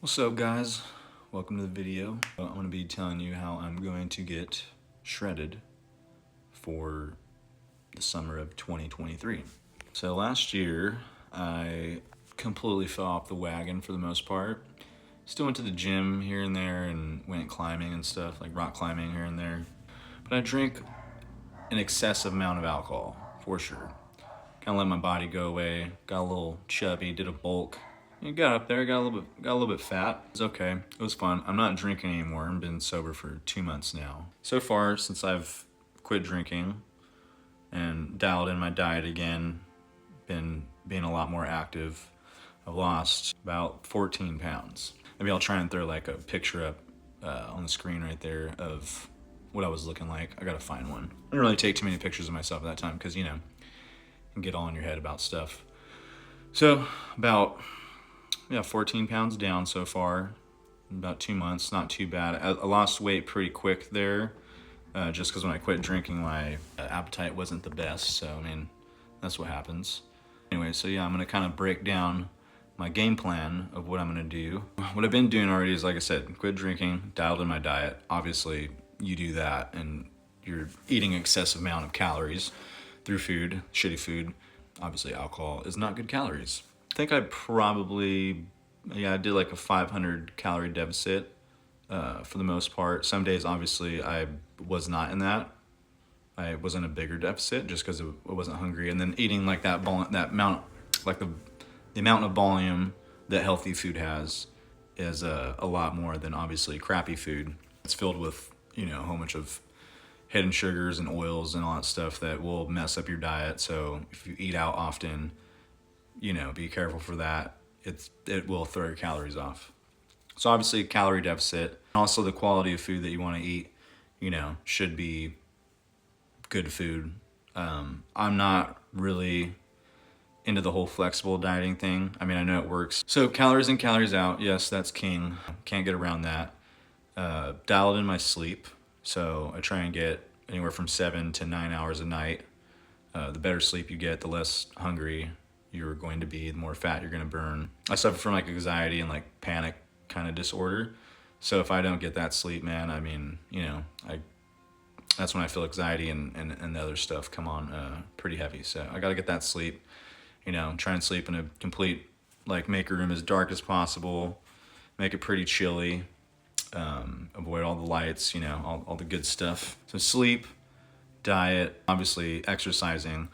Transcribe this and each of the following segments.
What's up, guys? Welcome to the video. I'm going to be telling you how I'm going to get shredded for the summer of 2023. So last year I completely fell off the wagon for the most part. Still went to the gym here and there and went climbing and stuff, like rock climbing here and there. But I drank an excessive amount of alcohol, for sure. Kind of let my body go away, got a little chubby, did a bulk. It got up there, got a little bit fat. It was okay. It was fun. I'm not drinking anymore. I've been sober for 2 months now. So far, since I've quit drinking and dialed in my diet again, been being a lot more active, I've lost about 14 pounds. Maybe I'll try and throw like a picture up on the screen right there of what I was looking like. I gotta find one. I didn't really take too many pictures of myself at that time because, you know, you can get all in your head about stuff. So about 14 pounds down so far, about 2 months, not too bad. I lost weight pretty quick there, just because when I quit drinking, my appetite wasn't the best. So, I mean, that's what happens. Anyway, so yeah, I'm gonna kind of break down my game plan of what I'm gonna do. What I've been doing already is, like I said, quit drinking, dialed in my diet. Obviously, you do that and you're eating excessive amount of calories through food, shitty food. Obviously, alcohol is not good calories. I think I did like a 500 calorie deficit for the most part. Some days, obviously, I was not in that. I was in a bigger deficit just because I wasn't hungry. And then eating like that amount, like the amount of volume that healthy food has is a lot more than obviously crappy food. It's filled with, you know, a whole bunch of hidden sugars and oils and all that stuff that will mess up your diet. So if you eat out often, you know, be careful for that. It will throw your calories off. So obviously calorie deficit. Also the quality of food that you want to eat, you know, should be good food. I'm not really into the whole flexible dieting thing. I mean, I know it works. So calories in, calories out. Yes, that's king. Can't get around that. Dialed in my sleep. So I try and get anywhere from 7 to 9 hours a night. The better sleep you get, the less hungry you're going to be, the more fat you're going to burn. I suffer from like anxiety and like panic kind of disorder. So if I don't get that sleep, man, I mean, you know, that's when I feel anxiety and the other stuff come on pretty heavy. So I got to get that sleep, you know, try and sleep in a complete, like make a room as dark as possible, make it pretty chilly, avoid all the lights, you know, all the good stuff. So sleep, diet, obviously exercising.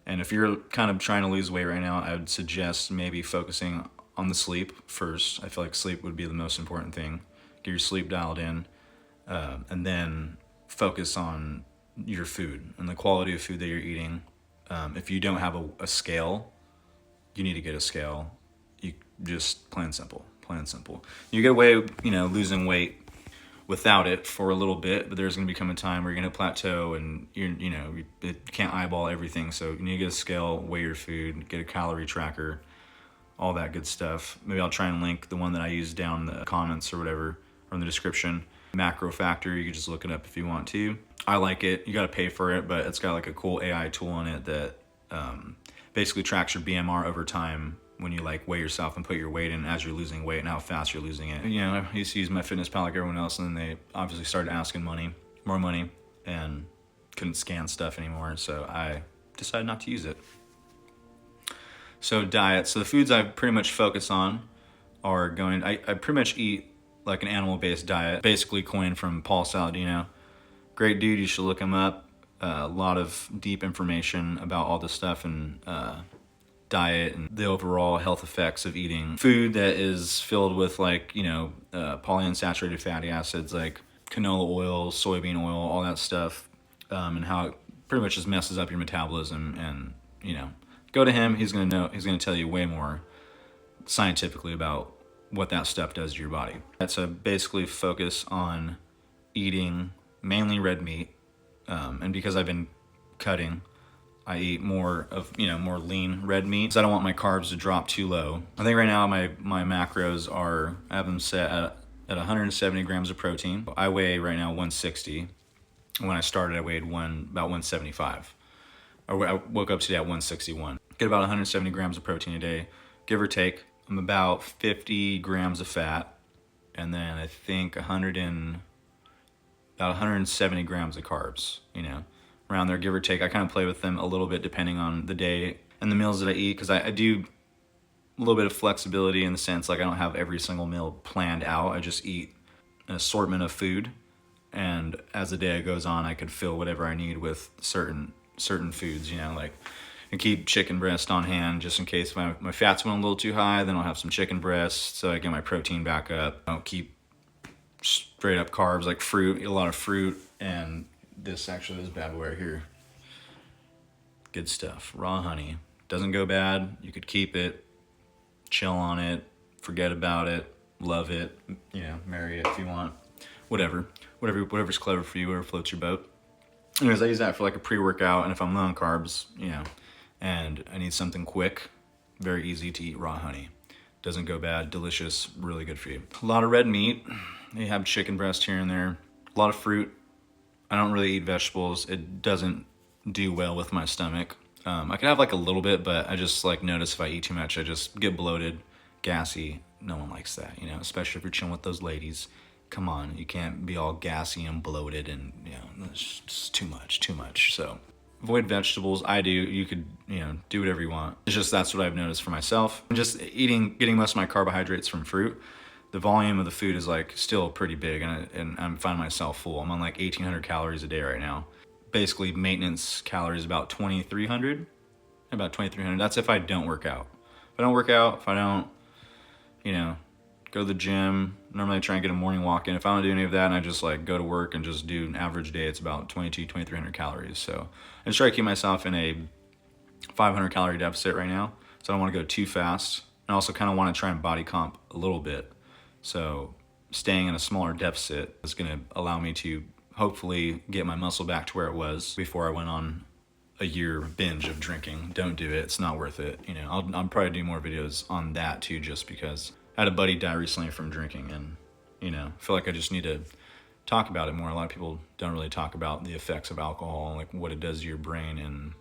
And if you're kind of trying to lose weight right now, I would suggest maybe focusing on the sleep first. I feel like sleep would be the most important thing. Get your sleep dialed in, and then focus on your food and the quality of food that you're eating. If you don't have a scale, you need to get a scale. You just plain and simple. You get away, you know, losing weight without it for a little bit, but there's going to become a time where you're going to plateau and you can't eyeball everything. So you need to get a scale, weigh your food, get a calorie tracker, all that good stuff. Maybe I'll try and link the one that I use down in the comments or whatever, or in the description. Macro Factor, you can just look it up if you want to. I like it. You got to pay for it, but it's got like a cool AI tool in it that basically tracks your BMR over time when you like weigh yourself and put your weight in as you're losing weight and how fast you're losing it. You know, I used to use MyFitnessPal like everyone else, and then they obviously started asking more money, and couldn't scan stuff anymore, so I decided not to use it. So diet. So the foods I pretty much focus on are I pretty much eat like an animal-based diet, basically coined from Paul Saladino. Great dude, you should look him up. A lot of deep information about all this stuff and diet and the overall health effects of eating food that is filled with like, you know, polyunsaturated fatty acids like canola oil, soybean oil, all that stuff, and how it pretty much just messes up your metabolism. And, you know, go to him. He's going to tell you way more scientifically about what that stuff does to your body. That's a basically focus on eating mainly red meat. And because I've been cutting, I eat more lean red meat because I don't want my carbs to drop too low. I think right now my macros I have them set at 170 grams of protein. I weigh right now 160. When I started, I weighed about 175. I woke up today at 161. Get about 170 grams of protein a day, give or take. I'm about 50 grams of fat, and then I think about 170 grams of carbs, around there, give or take. I kind of play with them a little bit depending on the day and the meals that I eat, because I do a little bit of flexibility in the sense, like, I don't have every single meal planned out. I just eat an assortment of food, and as the day goes on, I could fill whatever I need with certain foods, like, and keep chicken breast on hand just in case my fats went a little too high. Then I'll have some chicken breast so I get my protein back up. I don't keep straight up carbs like fruit, eat a lot of fruit, and this bad boy right here. Good stuff. Raw honey. Doesn't go bad. You could keep it, chill on it, forget about it, love it, marry it if you want. Whatever's clever for you, whatever floats your boat. Anyways, I use that for like a pre-workout, and if I'm low on carbs, and I need something quick, very easy to eat raw honey. Doesn't go bad, delicious, really good for you. A lot of red meat. You have chicken breast here and there. A lot of fruit. I don't really eat vegetables. It doesn't do well with my stomach. I could have like a little bit, but I just like notice if I eat too much, I just get bloated, gassy. No one likes that, especially if you're chilling with those ladies. Come on, you can't be all gassy and bloated, and it's just too much. So avoid vegetables. I do. You could, do whatever you want. It's just that's what I've noticed for myself. Just getting most of my carbohydrates from fruit. The volume of the food is like still pretty big, and I'm finding myself full. I'm on like 1,800 calories a day right now. Basically, maintenance calories about 2,300. About 2,300. That's if I don't work out. If I don't work out, if I don't, go to the gym. Normally I try and get a morning walk in. If I don't do any of that and I just like go to work and just do an average day, it's about 2,300 calories. So I just try to keep myself in a 500 calorie deficit right now. So I don't want to go too fast. I also kind of want to try and body comp a little bit. So staying in a smaller deficit is going to allow me to hopefully get my muscle back to where it was before I went on a year binge of drinking. Don't do it. It's not worth it. I'll probably do more videos on that too, just because I had a buddy die recently from drinking, and, I feel like I just need to talk about it more. A lot of people don't really talk about the effects of alcohol and like what it does to your brain and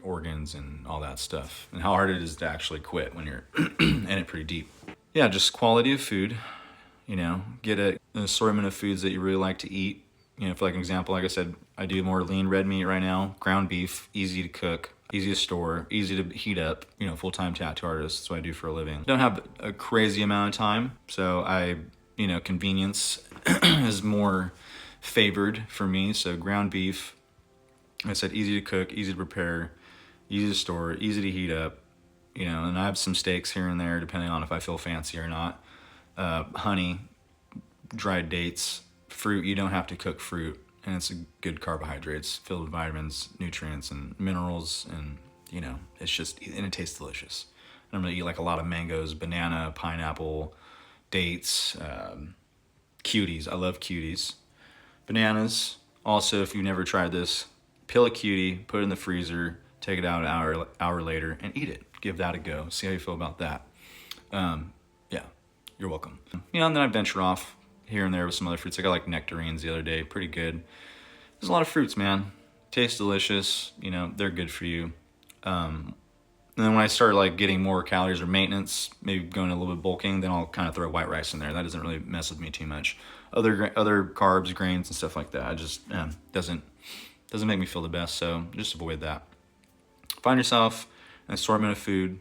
organs and all that stuff, and how hard it is to actually quit when you're in it pretty deep. Yeah, just quality of food, get an assortment of foods that you really like to eat. For like an example, like I said, I do more lean red meat right now, ground beef, easy to cook, easy to store, easy to heat up, full-time tattoo artist. That's what I do for a living. Don't have a crazy amount of time, so convenience is more favored for me. So ground beef, like I said, easy to cook, easy to prepare, easy to store, easy to heat up, and I have some steaks here and there depending on if I feel fancy or not. Honey, dried dates, fruit. You don't have to cook fruit, and it's a good carbohydrates filled with vitamins, nutrients, and minerals, and it tastes delicious. And I'm gonna eat like a lot of mangoes, banana, pineapple, dates, cuties. I love cuties. Bananas. Also, if you've never tried this, peel a cutie, put it in the freezer, take it out an hour later, and eat it. Give that a go. See how you feel about that. Yeah, you're welcome. And then I venture off here and there with some other fruits. I got like nectarines the other day, pretty good. There's a lot of fruits, man. Taste delicious. They're good for you. And then when I start like getting more calories or maintenance, maybe going a little bit bulking, then I'll kind of throw white rice in there. That doesn't really mess with me too much. Other carbs, grains, and stuff like that, I just doesn't make me feel the best. So just avoid that. Find yourself an assortment of food.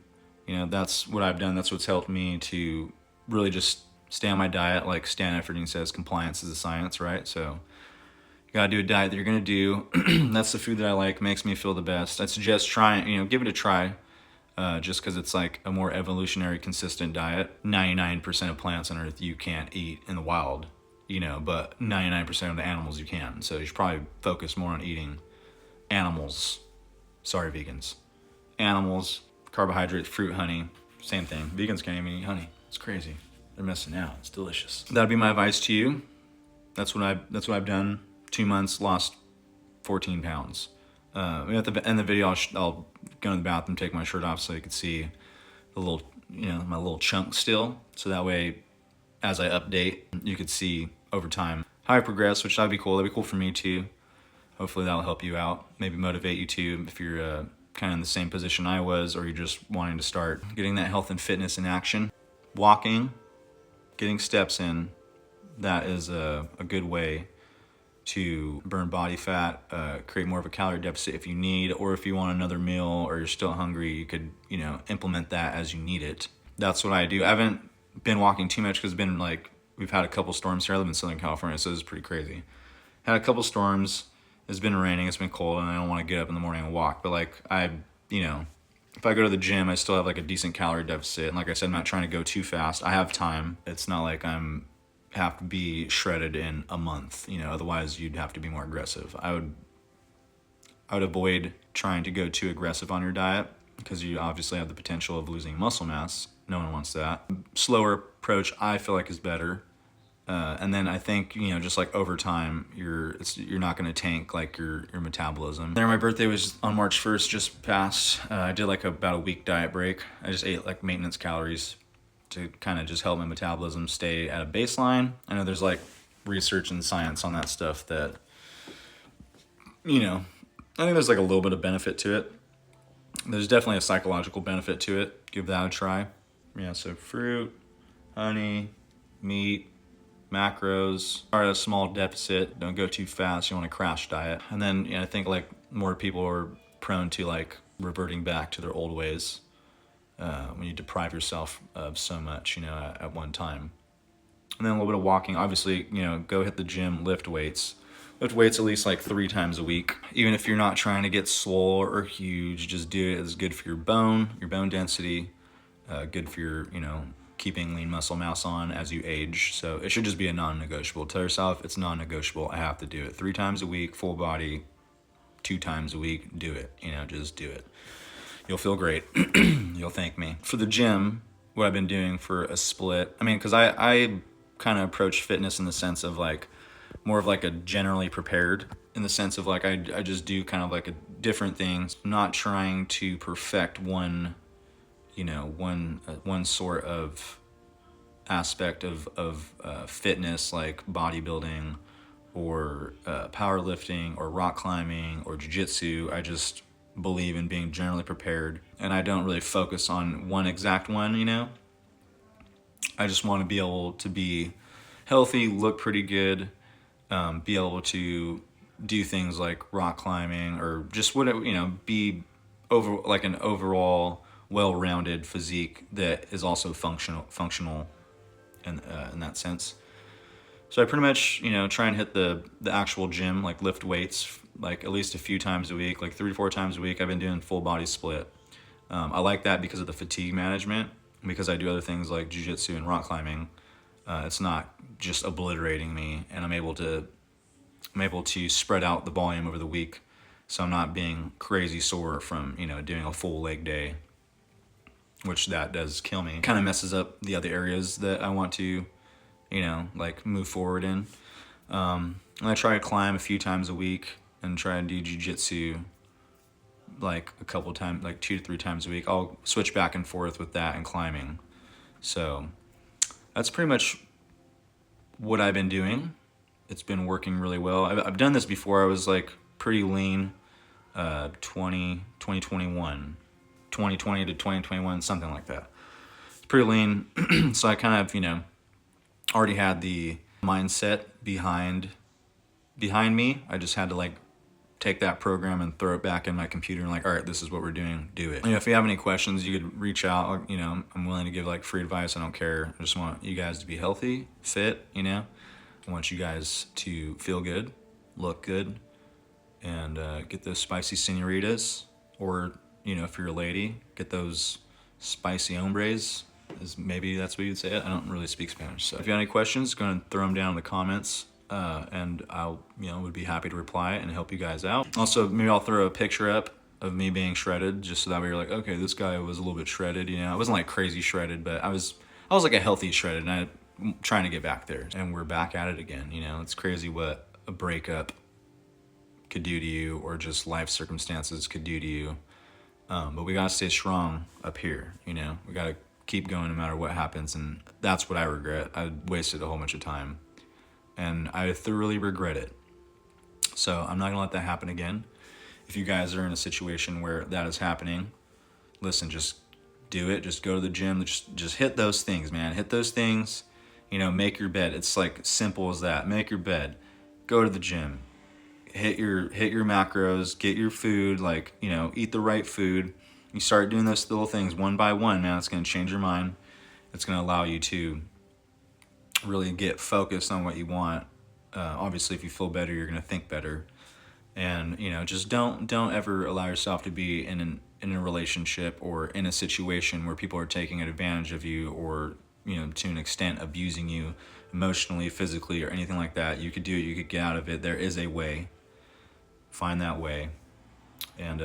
That's what I've done. That's what's helped me to really just stay on my diet. Like Stan Efferding says, compliance is a science, right? So you gotta do a diet that you're gonna do. That's the food that I like, makes me feel the best. I'd suggest trying, give it a try, just because it's like a more evolutionary, consistent diet. 99% of plants on Earth you can't eat in the wild, but 99% of the animals you can. So you should probably focus more on eating animals. Sorry, vegans. Animals, carbohydrates, fruit, honey, same thing. Vegans can't even eat honey. It's crazy. They're missing out. It's delicious. That'd be my advice to you. That's what I've done. 2 months, lost 14 pounds. At the end of the video, I'll go in the bathroom, take my shirt off so you can see the little, my little chunk still. So that way, as I update, you could see over time how I progress, which that'd be cool. That'd be cool for me too. Hopefully that'll help you out. Maybe motivate you too if you're kind of in the same position I was, or you're just wanting to start getting that health and fitness in action. Walking, getting steps in, that is a good way to burn body fat, create more of a calorie deficit if you need, or if you want another meal or you're still hungry, you could, implement that as you need it. That's what I do. I haven't been walking too much because it's been like, we've had a couple storms here. I live in Southern California, so this is pretty crazy. Had a couple storms. It's been raining, it's been cold, and I don't want to get up in the morning and walk. But like, if I go to the gym, I still have like a decent calorie deficit. And like I said, I'm not trying to go too fast. I have time. It's not like have to be shredded in a month, otherwise you'd have to be more aggressive. I would avoid trying to go too aggressive on your diet because you obviously have the potential of losing muscle mass. No one wants that. Slower approach, I feel like, is better. And then I think, just like over time, you're not going to tank like your metabolism. Then my birthday was on March 1st, just passed. I did like about a week diet break. I just ate like maintenance calories to kind of just help my metabolism stay at a baseline. I know there's like research and science on that stuff that, I think there's like a little bit of benefit to it. There's definitely a psychological benefit to it. Give that a try. Yeah, so fruit, honey, meat, macros, are at a small deficit. Don't go too fast. You want to crash diet. And then I think like more people are prone to like reverting back to their old ways when you deprive yourself of so much, at one time. And then a little bit of walking. Obviously, go hit the gym, lift weights. Lift weights at least like 3 times a week. Even if you're not trying to get swole or huge, just do it. It's good for your bone density, good for your, keeping lean muscle mass on as you age. So it should just be a non-negotiable. Tell yourself it's non-negotiable. I have to do it 3 times a week, full body, 2 times a week. Do it. Just do it. You'll feel great. You'll thank me. For the gym, what I've been doing for a split, because I kind of approach fitness in the sense of like more of like a generally prepared, in the sense of like I just do kind of like a different things, not trying to perfect one sort of aspect of fitness, like bodybuilding or powerlifting or rock climbing or jiu-jitsu. I just believe in being generally prepared, and I don't really focus on one exact one. I just want to be able to be healthy, look pretty good, be able to do things like rock climbing or just whatever, be over like an overall well-rounded physique that is also functional in that sense. So I pretty much, try and hit the actual gym, like lift weights, like at least a few times a week, like 3 to 4 times a week. I've been doing full body split. I like that because of the fatigue management, because I do other things like jiu-jitsu and rock climbing. It's not just obliterating me, and I'm able to spread out the volume over the week, so I'm not being crazy sore from, doing a full leg day, which that does kill me. Kind of messes up the other areas that I want to, like move forward in. And I try to climb a few times a week and try and do jiu-jitsu like a couple times, like 2 to 3 times a week. I'll switch back and forth with that and climbing. So that's pretty much what I've been doing. It's been working really well. I've done this before. I was like pretty lean, 2020 to 2021, something like that. It's pretty lean. So I kind of, already had the mindset behind me. I just had to like take that program and throw it back in my computer and like, all right, this is what we're doing, do it. If you have any questions, you could reach out. I'm willing to give like free advice. I don't care. I just want you guys to be healthy, fit, I want you guys to feel good, look good, and get those spicy senoritas, or, if you're a lady, get those spicy hombres. Maybe that's what you'd say. I don't really speak Spanish. So if you have any questions, go ahead and throw them down in the comments. And I'll, would be happy to reply and help you guys out. Also, maybe I'll throw a picture up of me being shredded, just so that way you're like, okay, this guy was a little bit shredded. I wasn't like crazy shredded, but I was like a healthy shredded, and I'm trying to get back there. And we're back at it again. It's crazy what a breakup could do to you, or just life circumstances could do to you. But we gotta stay strong up here. We gotta keep going no matter what happens, and that's what I regret. I wasted a whole bunch of time, and I thoroughly regret it. So I'm not gonna let that happen again. If you guys are in a situation where that is happening, listen, just do it. Just go to the gym. Just hit those things, man. Hit those things. You know, make your bed. It's like simple as that. Make your bed. Go to the gym. Hit your macros. Get your food. Like, you know, eat the right food. You start doing those little things one by one, man. It's gonna change your mind. It's gonna allow you to really get focused on what you want. Obviously, if you feel better, you're gonna think better. And you know, just don't ever allow yourself to be in a relationship or in a situation where people are taking advantage of you, or you know, to an extent abusing you emotionally, physically, or anything like that. You could do it. You could get out of it. There is a way. Find that way. And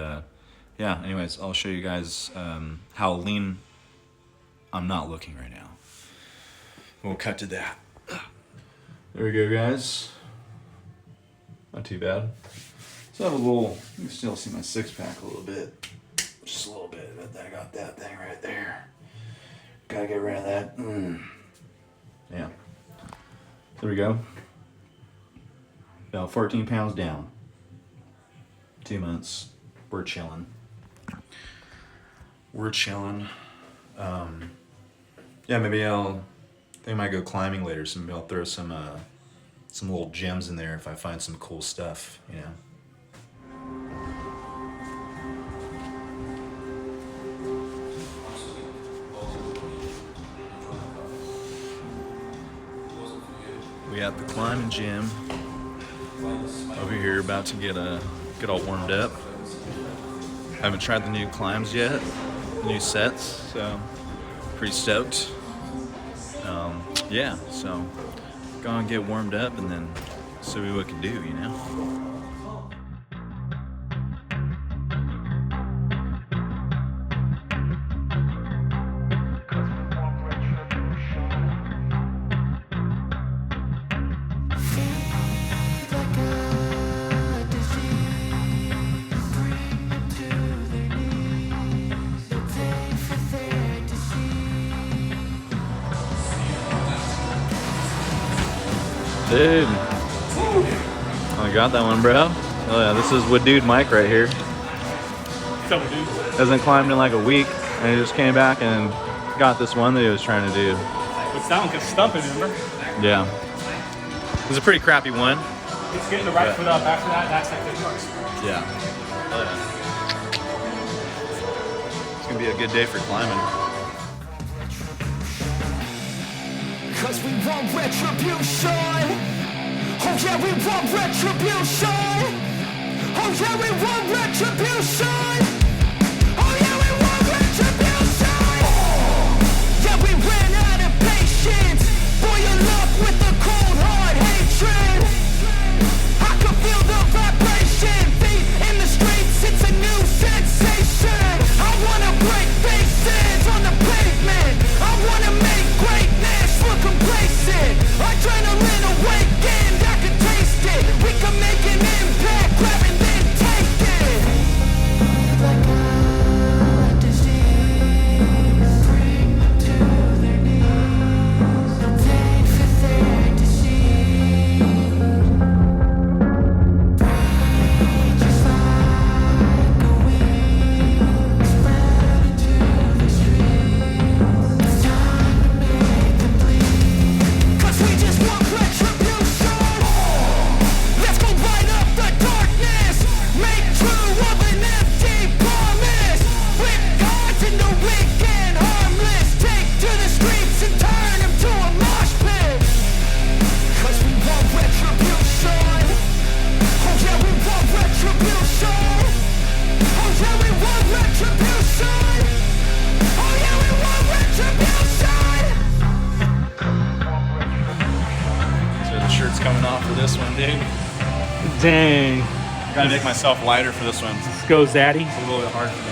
yeah. Anyways, I'll show you guys how lean I'm not looking right now. We'll cut to that. There we go, guys. Not too bad. So I have a little, you can still see my six pack a little bit. Just a little bit, but I got that thing right there. Gotta get rid of that. Yeah. There we go. About 14 pounds down. 2 months. We're chilling. We're chilling. Yeah, maybe I might go climbing later, so maybe I'll throw some little gems in there if I find some cool stuff, you know. We at the climbing gym over here, about to get all warmed up. I haven't tried the new climbs yet, new sets, so pretty stoked. Yeah, so go and get warmed up and then see what we can do, you know? Dude, I got that one, bro. Oh yeah, this is with dude Mike right here. What's up, dude? Hasn't climbed in like a week, and he just came back and got this one that he was trying to do. It's that one gets stumping, remember? Yeah. It was a pretty crappy one. It's getting the right foot up. After that, that's like the worst. Yeah. Oh yeah. It's gonna be a good day for climbing. Cause we want retribution. Oh yeah, we want retribution. Oh yeah, we want retribution. Oh yeah, we want retribution. Yeah, we ran out of patience. Boil your love with a cold hard hatred. I can feel the vibration. Feet in the streets, it's a new sensation. I wanna break faces on the pavement. I wanna make greatness look complacent. Adrenaline awakened, I can taste it. We can make an impact, grab and then take it. Like a disease, bring them to their knees. No pain for their disease. Rage is like a weed, spread into the streets. It's time to make them bleed. Cause we just want retribution. Let's go light up the darkness. Make true of an empty promise. Flip cards in the weak and harmless. Take to the streets and turn them to a mosh pit. Cause we want retribution. Oh yeah, we want retribution. Oh yeah, we want retribution. Oh yeah, we want retribution. So the shirt's coming off for this one, dude. Dang. Gotta make myself lighter for this one. Let's go, Zaddy. It's a little bit hard for me.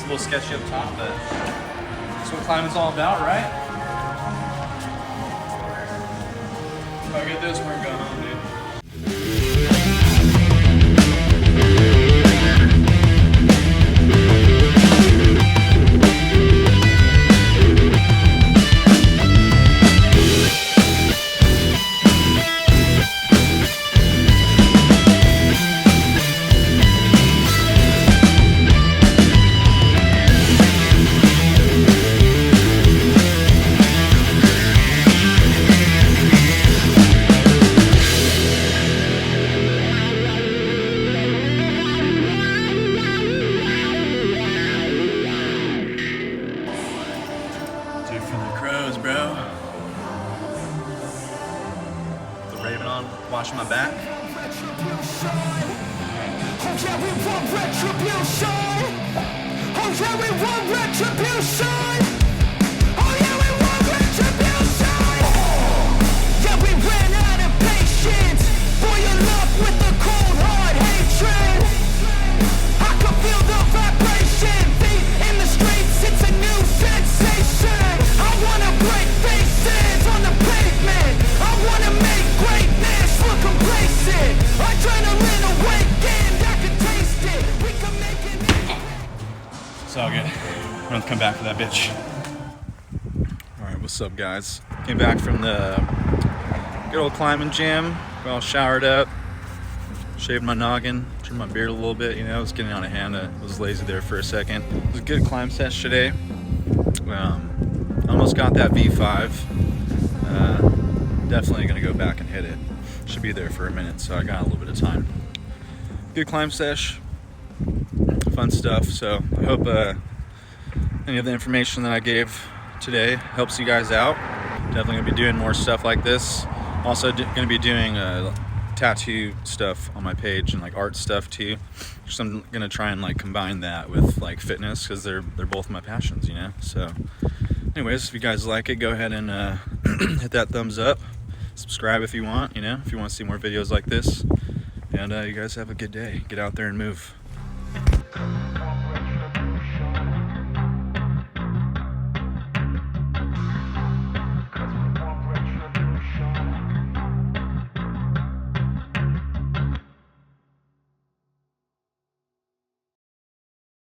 a little sketchy up top, but that's what climbing's all about, right? If I get this, we're going home, dude. Dude, for the crows, bro. The raven on, washing my back. Oh yeah, we want retribution. Oh yeah, we want retribution. Oh yeah, we want retribution. Yeah, we ran out of patience. Boil up with the cold hard hatred. I can feel the vibration. Feet in the streets, it's a new sensation. I wanna break faces on the pavement. I wanna make greatness look complacent. Adrenaline awakened, I can taste it. We can make it. It's all good. I'm gonna come back for that bitch. Alright, what's up, guys? Came back from the good old climbing gym. Got all showered up, shaved my noggin, trimmed my beard a little bit. You know, it was getting out of hand. I was lazy there for a second. It was a good climb sesh today. Almost got that V5. Definitely gonna go back and hit it. Should be there for a minute, so I got a little bit of time. Good climb sesh, fun stuff. So I hope any of the information that I gave today helps you guys out. Definitely gonna be doing more stuff like this. Also gonna be doing tattoo stuff on my page and like art stuff too. So I'm gonna try and like combine that with like fitness because they're both my passions, you know. So anyways, if you guys like it, go ahead and hit that thumbs up. Subscribe if you want, you know, if you want to see more videos like this. And you guys have a good day. Get out there and move.